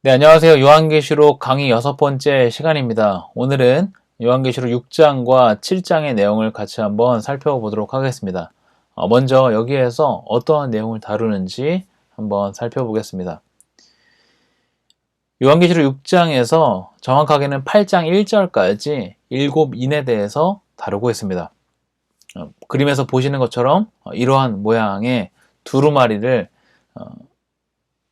네, 안녕하세요. 요한계시록 강의 6번째 시간입니다. 오늘은 요한계시록 6장과 7장의 내용을 같이 한번 살펴보도록 하겠습니다. 먼저 여기에서 어떠한 내용을 다루는지 한번 살펴보겠습니다. 요한계시록 6장에서 정확하게는 8장 1절까지 7인에 대해서 다루고 있습니다. 그림에서 보시는 것처럼 이러한 모양의 두루마리를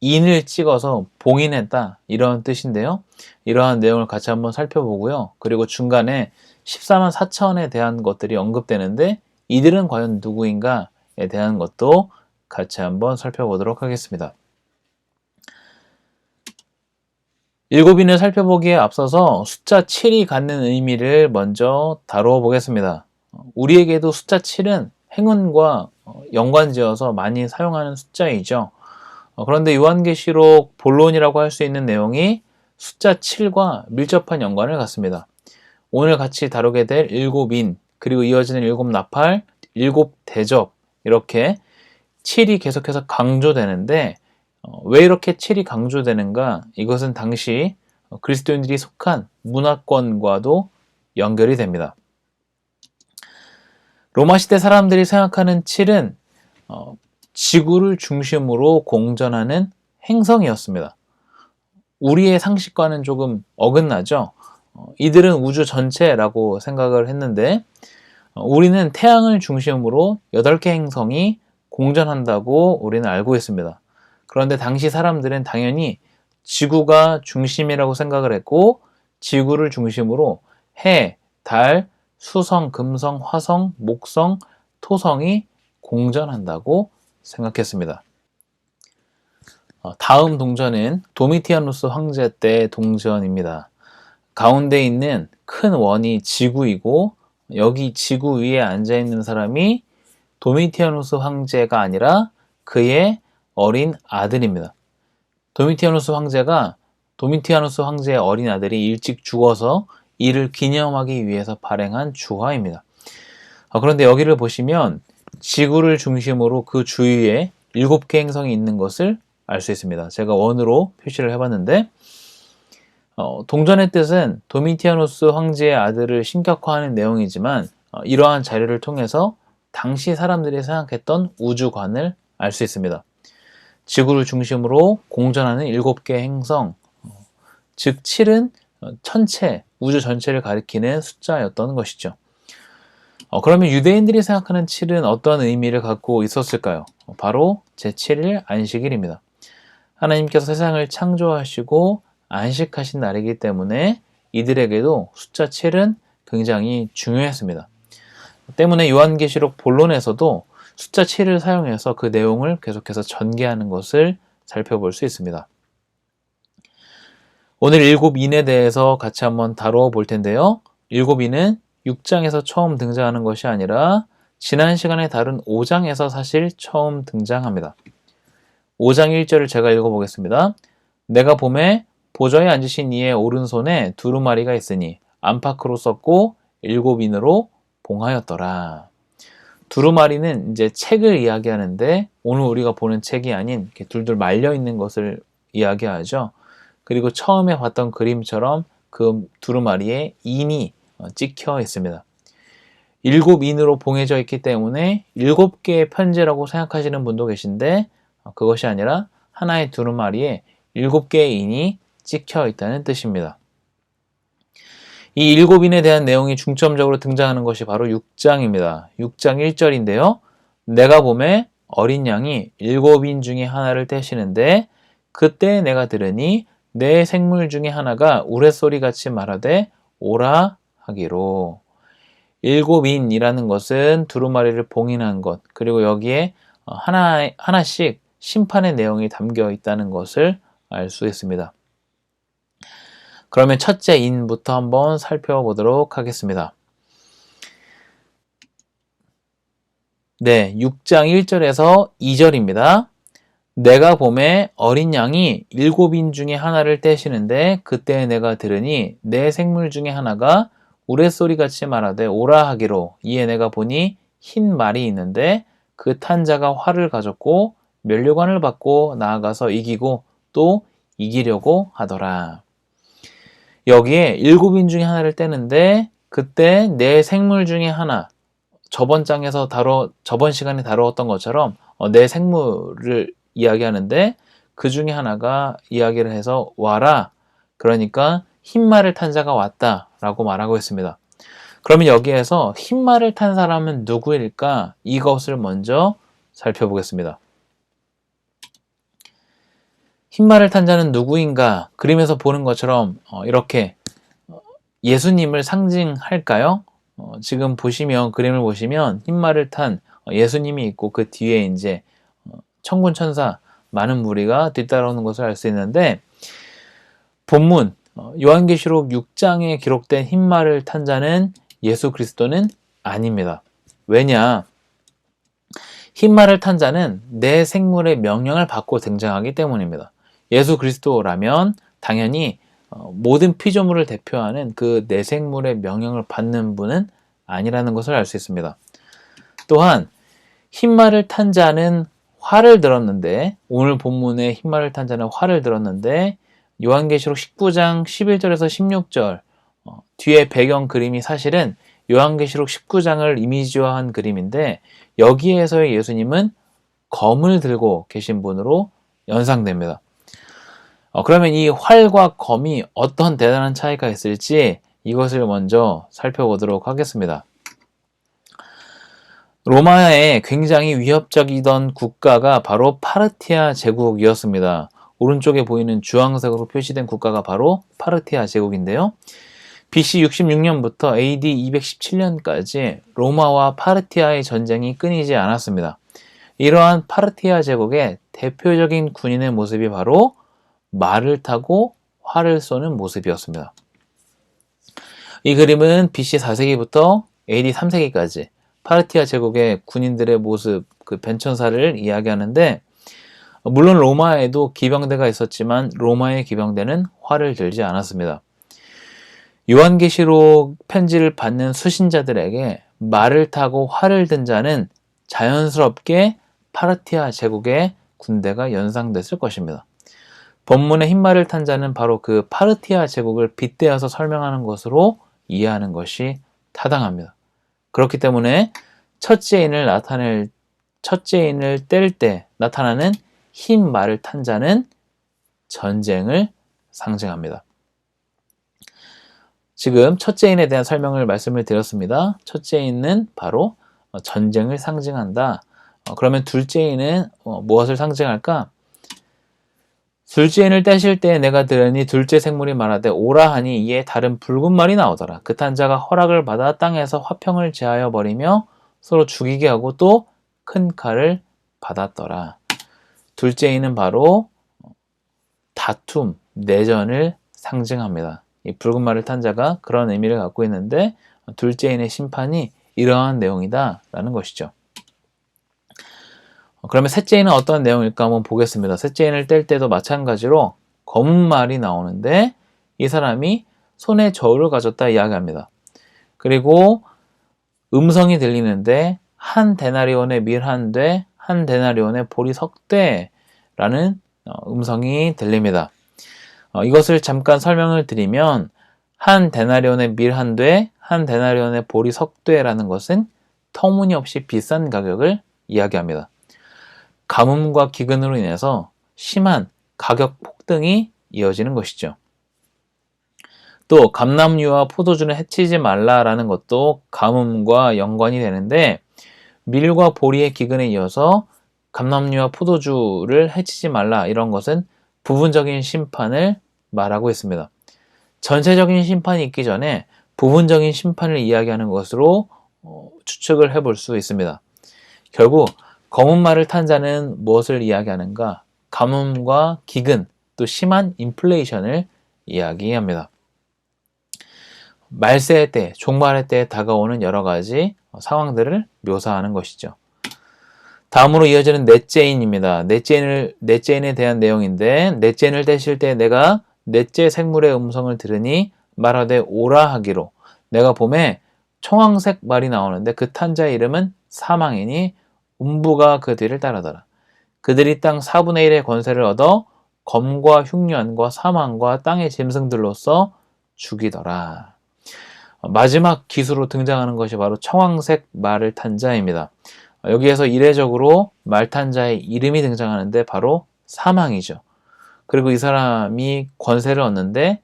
인을 찍어서 봉인했다, 이런 뜻인데요. 이러한 내용을 같이 한번 살펴보고요. 그리고 중간에 14만 4천에 대한 것들이 언급되는데 이들은 과연 누구인가에 대한 것도 같이 한번 살펴보도록 하겠습니다. 일곱인을 살펴보기에 앞서서 숫자 7이 갖는 의미를 먼저 다루어 보겠습니다. 우리에게도 숫자 7은 행운과 연관지어서 많이 사용하는 숫자이죠. 그런데 요한계시록 본론이라고 할 수 있는 내용이 숫자 7과 밀접한 연관을 갖습니다. 오늘 같이 다루게 될 7인, 그리고 이어지는 7나팔, 7대접, 이렇게 7이 계속해서 강조되는데 왜 이렇게 7이 강조되는가? 이것은 당시 그리스도인들이 속한 문화권과도 연결이 됩니다. 로마 시대 사람들이 생각하는 7은 지구를 중심으로 공전하는 행성이었습니다. 우리의 상식과는 조금 어긋나죠. 이들은 우주 전체라고 생각을 했는데 우리는 태양을 중심으로 8개 행성이 공전한다고 우리는 알고 있습니다. 그런데 당시 사람들은 당연히 지구가 중심이라고 생각을 했고 지구를 중심으로 해, 달, 수성, 금성, 화성, 목성, 토성이 공전한다고 생각했습니다. 다음 동전은 도미티아누스 황제 때 동전입니다. 가운데 있는 큰 원이 지구이고 여기 지구 위에 앉아있는 사람이 도미티아누스 황제가 아니라 그의 어린 아들입니다. 도미티아누스 황제의 어린 아들이 일찍 죽어서 이를 기념하기 위해서 발행한 주화입니다. 그런데 여기를 보시면 지구를 중심으로 그 주위에 7개 행성이 있는 것을 알 수 있습니다. 제가 원으로 표시를 해봤는데 동전의 뜻은 도미티아누스 황제의 아들을 신격화하는 내용이지만 이러한 자료를 통해서 당시 사람들이 생각했던 우주관을 알 수 있습니다. 지구를 중심으로 공전하는 7개 행성, 즉 7은 천체, 우주 전체를 가리키는 숫자였던 것이죠. 그러면 유대인들이 생각하는 7은 어떤 의미를 갖고 있었을까요? 바로 제7일 안식일입니다. 하나님께서 세상을 창조하시고 안식하신 날이기 때문에 이들에게도 숫자 7은 굉장히 중요했습니다. 때문에 요한계시록 본론에서도 숫자 7을 사용해서 그 내용을 계속해서 전개하는 것을 살펴볼 수 있습니다. 오늘 7인에 대해서 같이 한번 다루어 볼 텐데요. 7인은 6장에서 처음 등장하는 것이 아니라 지난 시간에 다룬 5장에서 사실 처음 등장합니다. 5장 1절을 제가 읽어보겠습니다. 내가 봄에 보좌에 앉으신 이의 오른손에 두루마리가 있으니 안팎으로 썼고 7인으로 봉하였더라. 두루마리는 이제 책을 이야기하는데 오늘 우리가 보는 책이 아닌 이렇게 둘둘 말려 있는 것을 이야기하죠. 그리고 처음에 봤던 그림처럼 그 두루마리에 인이 찍혀 있습니다. 7인으로 봉해져 있기 때문에 7개의 편지라고 생각하시는 분도 계신데 그것이 아니라 하나의 두루마리에 7개의 인이 찍혀 있다는 뜻입니다. 이 7인에 대한 내용이 중점적으로 등장하는 것이 바로 6장입니다. 6장 1절인데요. 내가 봄에 어린 양이 7인 중에 하나를 떼시는데 그때 내가 들으니 내 생물 중에 하나가 우레소리같이 말하되 오라 하기로. 7인이라는 것은 두루마리를 봉인한 것, 그리고 여기에 하나씩 심판의 내용이 담겨 있다는 것을 알 수 있습니다. 그러면 첫째 인부터 한번 살펴보도록 하겠습니다. 네, 6장 1절에서 2절입니다. 내가 봄에 어린 양이 7인 중에 하나를 떼시는데 그때 내가 들으니 내 생물 중에 하나가 우레소리같이 말하되 오라 하기로. 이에 내가 보니 흰 말이 있는데 그 탄 자가 활을 가졌고 면류관을 받고 나아가서 이기고 또 이기려고 하더라. 여기에 7인 중에 하나를 떼는데 그때 네 생물 중에 하나, 저번 시간에 다루었던 것처럼 네 생물을 이야기하는데 그 중에 하나가 이야기를 해서 와라. 그러니까 흰말을 탄 자가 왔다 라고 말하고 있습니다. 그러면 여기에서 흰말을 탄 사람은 누구일까? 이것을 먼저 살펴보겠습니다. 흰말을 탄 자는 누구인가? 그림에서 보는 것처럼 이렇게 예수님을 상징할까요? 지금 그림을 보시면 흰말을 탄 예수님이 있고 그 뒤에 이제 천군 천사 많은 무리가 뒤따라오는 것을 알 수 있는데 본문 요한계시록 6장에 기록된 흰말을 탄 자는 예수 그리스도는 아닙니다. 왜냐? 흰말을 탄 자는 내 생물의 명령을 받고 등장하기 때문입니다. 예수 그리스도라면 당연히 모든 피조물을 대표하는 그 내생물의 명령을 받는 분은 아니라는 것을 알 수 있습니다. 또한 흰말을 탄 자는 활을 들었는데, 오늘 본문의 흰말을 탄 자는 활을 들었는데 요한계시록 19장 11절에서 16절 뒤에 배경 그림이 사실은 요한계시록 19장을 이미지화한 그림인데 여기에서의 예수님은 검을 들고 계신 분으로 연상됩니다. 그러면 이 활과 검이 어떤 대단한 차이가 있을지 이것을 먼저 살펴보도록 하겠습니다. 로마에 굉장히 위협적이던 국가가 바로 파르티아 제국이었습니다. 오른쪽에 보이는 주황색으로 표시된 국가가 바로 파르티아 제국인데요. BC 66년부터 AD 217년까지 로마와 파르티아의 전쟁이 끊이지 않았습니다. 이러한 파르티아 제국의 대표적인 군인의 모습이 바로 말을 타고 활을 쏘는 모습이었습니다. 이 그림은 BC 4세기부터 AD 3세기까지 파르티아 제국의 군인들의 모습, 그 변천사를 이야기하는데 물론 로마에도 기병대가 있었지만 로마의 기병대는 활을 들지 않았습니다. 요한계시록 편지를 받는 수신자들에게 말을 타고 활을 든 자는 자연스럽게 파르티아 제국의 군대가 연상됐을 것입니다. 본문의 흰말을 탄 자는 바로 그 파르티아 제국을 빗대어서 설명하는 것으로 이해하는 것이 타당합니다. 그렇기 때문에 첫째 인을 뗄 때 나타나는 흰 말을 탄 자는 전쟁을 상징합니다. 지금 첫째 인에 대한 말씀을 드렸습니다. 첫째 인은 바로 전쟁을 상징한다. 그러면 둘째 인은 무엇을 상징할까? 둘째 인을 떼실 때 내가 들으니 둘째 생물이 말하되 오라 하니 이에 다른 붉은 말이 나오더라. 그 탄 자가 허락을 받아 땅에서 화평을 제하여 버리며 서로 죽이게 하고 또 큰 칼을 받았더라. 둘째 인은 바로 다툼, 내전을 상징합니다. 이 붉은 말을 탄 자가 그런 의미를 갖고 있는데 둘째 인의 심판이 이러한 내용이다 라는 것이죠. 그러면 셋째 인은 어떤 내용일까 한번 보겠습니다. 셋째 인을 뗄 때도 마찬가지로 검은 말이 나오는데 이 사람이 손에 저울을 가졌다 이야기합니다. 그리고 음성이 들리는데 한 데나리온의 밀 한 대, 한 데나리온의 보리 석 대라는 음성이 들립니다. 이것을 잠깐 설명을 드리면 한 데나리온의 밀 한 대, 한 데나리온의 보리 석 대라는 것은 터무니없이 비싼 가격을 이야기합니다. 가뭄과 기근으로 인해서 심한 가격 폭등이 이어지는 것이죠. 또 감람류와 포도주는 해치지 말라라는 것도 가뭄과 연관이 되는데 밀과 보리의 기근에 이어서 감람류와 포도주를 해치지 말라 이런 것은 부분적인 심판을 말하고 있습니다. 전체적인 심판이 있기 전에 부분적인 심판을 이야기하는 것으로 추측을 해볼 수 있습니다. 결국 검은 말을 탄 자는 무엇을 이야기하는가? 가뭄과 기근, 또 심한 인플레이션을 이야기합니다. 말세의 때, 종말의 때에 다가오는 여러 가지 상황들을 묘사하는 것이죠. 다음으로 이어지는 넷째 인입니다. 넷째 인에 대한 내용인데 넷째 인을 떼실 때 내가 넷째 생물의 음성을 들으니 말하되 오라 하기로 내가 봄에 청황색 말이 나오는데 그 탄 자의 이름은 사망이니 음부가 그 뒤를 따르더라. 그들이 땅 4분의 1의 권세를 얻어 검과 흉년과 사망과 땅의 짐승들로서 죽이더라. 마지막 기수로 등장하는 것이 바로 청황색 말을 탄 자입니다. 여기에서 이례적으로 말 탄 자의 이름이 등장하는데 바로 사망이죠. 그리고 이 사람이 권세를 얻는데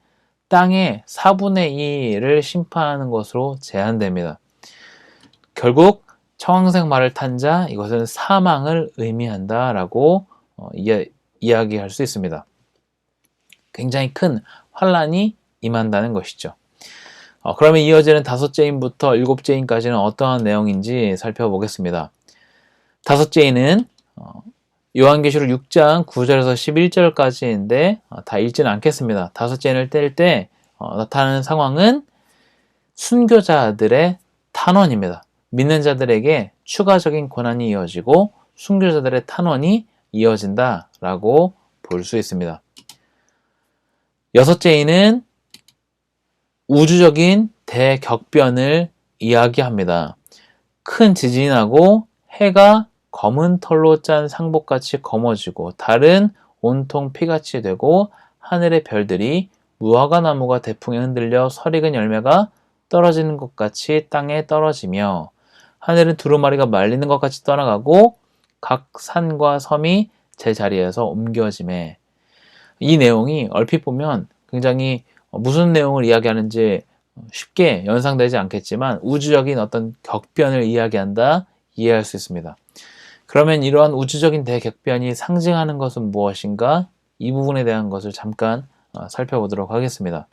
땅의 4분의 2를 심판하는 것으로 제한됩니다. 결국 청황색 말을 탄 자, 이것은 사망을 의미한다라고 이야기할 수 있습니다. 굉장히 큰 환란이 임한다는 것이죠. 그러면 이어지는 5째인부터 7째인까지는 어떠한 내용인지 살펴보겠습니다. 5째인은 요한계시록 6장 9절에서 11절까지인데 다 읽지는 않겠습니다. 5째인을 뗄 때 나타나는 상황은 순교자들의 탄원입니다. 믿는 자들에게 추가적인 고난이 이어지고 순교자들의 탄원이 이어진다라고 볼 수 있습니다. 6째인은 우주적인 대격변을 이야기합니다. 큰 지진이 나고 해가 검은 털로 짠 상복같이 검어지고 달은 온통 피같이 되고 하늘의 별들이 무화과나무가 대풍에 흔들려 설익은 열매가 떨어지는 것 같이 땅에 떨어지며 하늘은 두루마리가 말리는 것 같이 떠나가고 각 산과 섬이 제자리에서 옮겨지매. 이 내용이 얼핏 보면 굉장히 무슨 내용을 이야기하는지 쉽게 연상되지 않겠지만 우주적인 어떤 격변을 이야기한다, 이해할 수 있습니다. 그러면 이러한 우주적인 대격변이 상징하는 것은 무엇인가? 이 부분에 대한 것을 잠깐 살펴보도록 하겠습니다.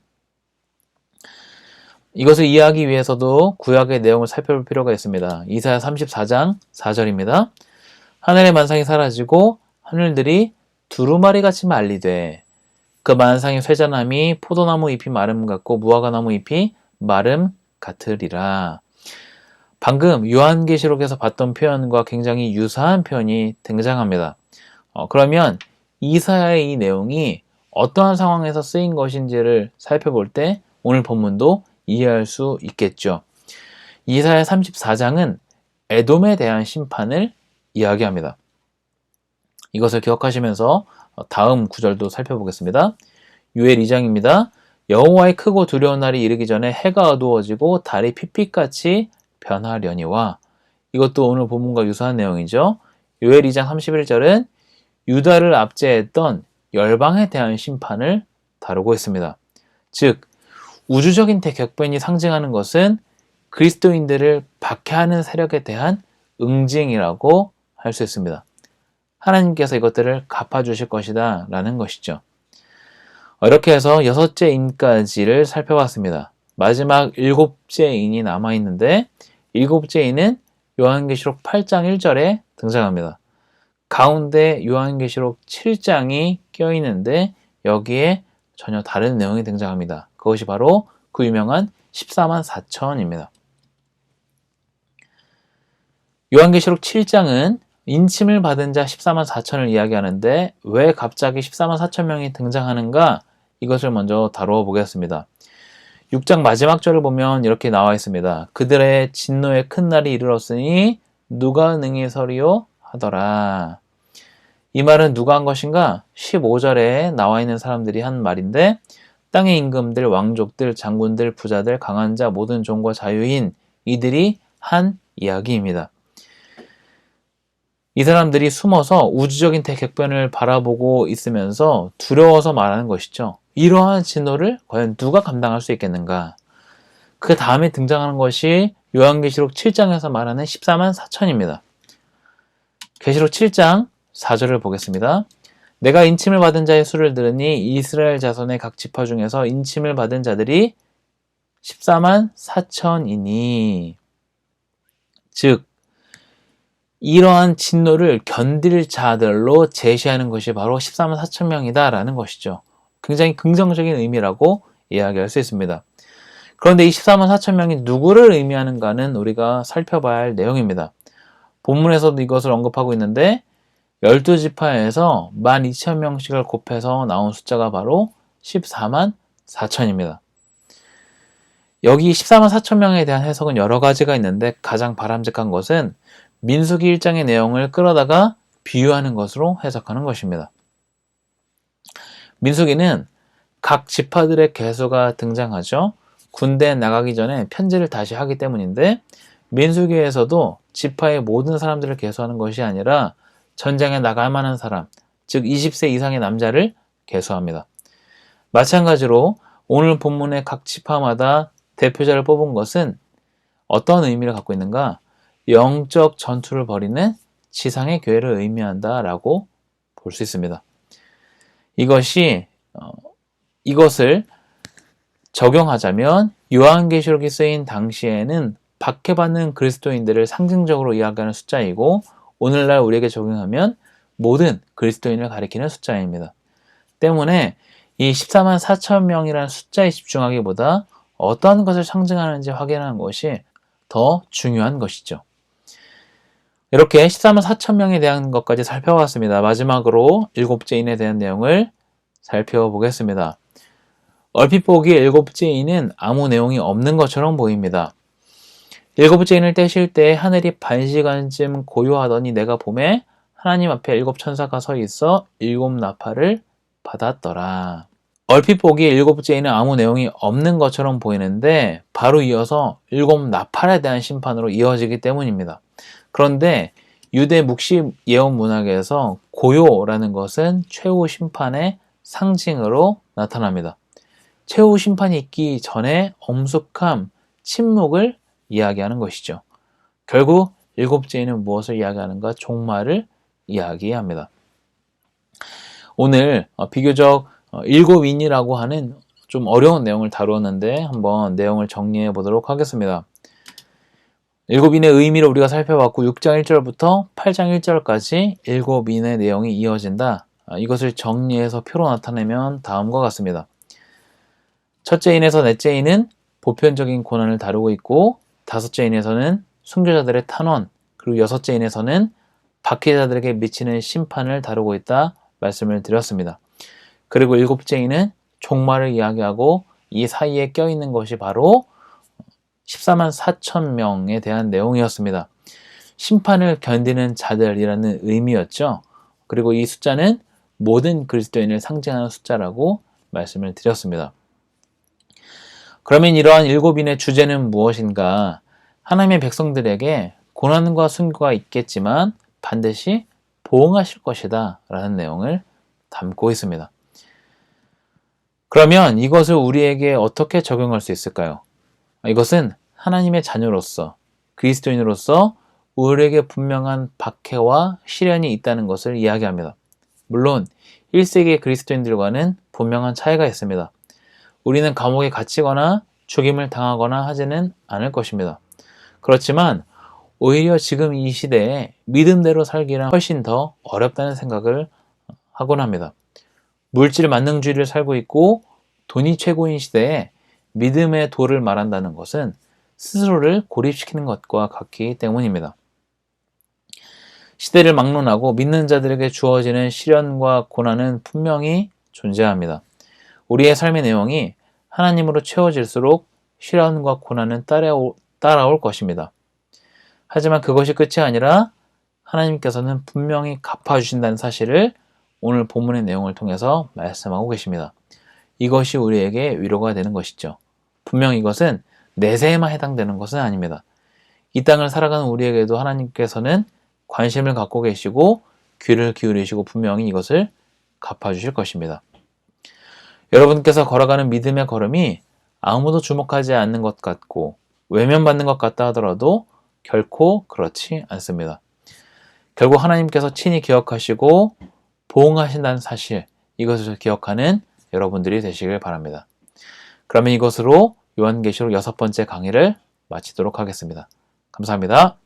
이것을 이해하기 위해서도 구약의 내용을 살펴볼 필요가 있습니다. 이사야 34장 4절입니다. 하늘의 만상이 사라지고 하늘들이 두루마리같이 말리되 그 만상의 쇠잔함이 포도나무 잎이 마름 같고 무화과나무 잎이 마름 같으리라. 방금 요한계시록에서 봤던 표현과 굉장히 유사한 표현이 등장합니다. 그러면 이사야의 이 내용이 어떠한 상황에서 쓰인 것인지를 살펴볼 때 오늘 본문도 이해할 수 있겠죠. 이사야 34장은 에돔에 대한 심판을 이야기합니다. 이것을 기억하시면서 다음 구절도 살펴보겠습니다. 요엘 2장입니다. 여호와의 크고 두려운 날이 이르기 전에 해가 어두워지고 달이 핏빛같이 변하려니와. 이것도 오늘 본문과 유사한 내용이죠. 요엘 2장 31절은 유다를 압제했던 열방에 대한 심판을 다루고 있습니다. 즉 우주적인 대격변이 상징하는 것은 그리스도인들을 박해하는 세력에 대한 응징이라고 할 수 있습니다. 하나님께서 이것들을 갚아주실 것이다 라는 것이죠. 이렇게 해서 6째 인까지를 살펴봤습니다. 마지막 7째 인이 남아있는데 7째 인은 요한계시록 8장 1절에 등장합니다. 가운데 요한계시록 7장이 껴있는데 여기에 전혀 다른 내용이 등장합니다. 그것이 바로 그 유명한 14만 4천입니다. 요한계시록 7장은 인침을 받은 자 14만 4천을 이야기하는데 왜 갑자기 14만 4천 명이 등장하는가? 이것을 먼저 다루어 보겠습니다. 6장 마지막 절을 보면 이렇게 나와 있습니다. 그들의 진노의 큰 날이 이르렀으니 누가 능히 서리요 하더라. 이 말은 누가 한 것인가? 15절에 나와 있는 사람들이 한 말인데 땅의 임금들, 왕족들, 장군들, 부자들, 강한 자, 모든 종과 자유인 이들이 한 이야기입니다. 이 사람들이 숨어서 우주적인 대격변을 바라보고 있으면서 두려워서 말하는 것이죠. 이러한 진노를 과연 누가 감당할 수 있겠는가? 그 다음에 등장하는 것이 요한계시록 7장에서 말하는 14만 4천입니다. 계시록 7장 4절을 보겠습니다. 내가 인침을 받은 자의 수를 들으니 이스라엘 자손의 각 지파 중에서 인침을 받은 자들이 14만 4천이니 즉 이러한 진노를 견딜 자들로 제시하는 것이 바로 14만 4천 명이다 라는 것이죠. 굉장히 긍정적인 의미라고 이야기할 수 있습니다. 그런데 이 14만 4천 명이 누구를 의미하는가는 우리가 살펴봐야 할 내용입니다. 본문에서도 이것을 언급하고 있는데 12지파에서 12,000명씩을 곱해서 나온 숫자가 바로 14만 4천입니다. 여기 14만 4천 명에 대한 해석은 여러 가지가 있는데 가장 바람직한 것은 민수기 1장의 내용을 끌어다가 비유하는 것으로 해석하는 것입니다. 민수기는 각 지파들의 개수가 등장하죠. 군대에 나가기 전에 편지를 다시 하기 때문인데 민수기에서도 지파의 모든 사람들을 개수하는 것이 아니라 전장에 나갈 만한 사람, 즉 20세 이상의 남자를 개수합니다. 마찬가지로 오늘 본문의 각 지파마다 대표자를 뽑은 것은 어떤 의미를 갖고 있는가? 영적 전투를 벌이는 지상의 교회를 의미한다라고 볼 수 있습니다. 이것을 적용하자면 요한계시록이 쓰인 당시에는 박해받는 그리스도인들을 상징적으로 이야기하는 숫자이고 오늘날 우리에게 적용하면 모든 그리스도인을 가리키는 숫자입니다. 때문에 이 14만 4천 명이라는 숫자에 집중하기보다 어떤 것을 상징하는지 확인하는 것이 더 중요한 것이죠. 이렇게 14만 4천 명에 대한 것까지 살펴봤습니다. 마지막으로 일곱째 인에 대한 내용을 살펴보겠습니다. 얼핏 보기에 일곱째 인은 아무 내용이 없는 것처럼 보입니다. 일곱째 인을 떼실 때 하늘이 반시간쯤 고요하더니 내가 봄에 하나님 앞에 일곱 천사가 서 있어 일곱 나팔을 받았더라. 얼핏 보기에 일곱째 인은 아무 내용이 없는 것처럼 보이는데 바로 이어서 일곱 나팔에 대한 심판으로 이어지기 때문입니다. 그런데 유대 묵시 예언 문학에서 고요라는 것은 최후 심판의 상징으로 나타납니다. 최후 심판이 있기 전에 엄숙함, 침묵을 이야기하는 것이죠. 결국 일곱째 인은 무엇을 이야기하는가? 종말을 이야기합니다. 오늘 비교적 일곱인이라고 하는 좀 어려운 내용을 다루었는데 한번 내용을 정리해 보도록 하겠습니다. 일곱인의 의미를 우리가 살펴봤고 6장 1절부터 8장 1절까지 일곱인의 내용이 이어진다. 이것을 정리해서 표로 나타내면 다음과 같습니다. 첫째 인에서 넷째 인은 보편적인 고난을 다루고 있고 다섯째 인에서는 순교자들의 탄원, 그리고 여섯째 인에서는 박해자들에게 미치는 심판을 다루고 있다 말씀을 드렸습니다. 그리고 일곱째 인은 종말을 이야기하고 이 사이에 껴있는 것이 바로 14만 4천 명에 대한 내용이었습니다. 심판을 견디는 자들이라는 의미였죠. 그리고 이 숫자는 모든 그리스도인을 상징하는 숫자라고 말씀을 드렸습니다. 그러면 이러한 일곱인의 주제는 무엇인가? 하나님의 백성들에게 고난과 순교가 있겠지만 반드시 보응하실 것이다 라는 내용을 담고 있습니다. 그러면 이것을 우리에게 어떻게 적용할 수 있을까요? 이것은 하나님의 자녀로서 그리스도인으로서 우리에게 분명한 박해와 시련이 있다는 것을 이야기합니다. 물론 1세기 그리스도인들과는 분명한 차이가 있습니다. 우리는 감옥에 갇히거나 죽임을 당하거나 하지는 않을 것입니다. 그렇지만 오히려 지금 이 시대에 믿음대로 살기란 훨씬 더 어렵다는 생각을 하곤 합니다. 물질 만능주의를 살고 있고 돈이 최고인 시대에 믿음의 도를 말한다는 것은 스스로를 고립시키는 것과 같기 때문입니다. 시대를 막론하고 믿는 자들에게 주어지는 시련과 고난은 분명히 존재합니다. 우리의 삶의 내용이 하나님으로 채워질수록 시련과 고난은 따라올 것입니다. 하지만 그것이 끝이 아니라 하나님께서는 분명히 갚아주신다는 사실을 오늘 본문의 내용을 통해서 말씀하고 계십니다. 이것이 우리에게 위로가 되는 것이죠. 분명 이것은 내세에만 해당되는 것은 아닙니다. 이 땅을 살아가는 우리에게도 하나님께서는 관심을 갖고 계시고 귀를 기울이시고 분명히 이것을 갚아주실 것입니다. 여러분께서 걸어가는 믿음의 걸음이 아무도 주목하지 않는 것 같고 외면받는 것 같다 하더라도 결코 그렇지 않습니다. 결국 하나님께서 친히 기억하시고 보응하신다는 사실, 이것을 기억하는 여러분들이 되시길 바랍니다. 그러면 이것으로 요한계시록 6번째 강의를 마치도록 하겠습니다. 감사합니다.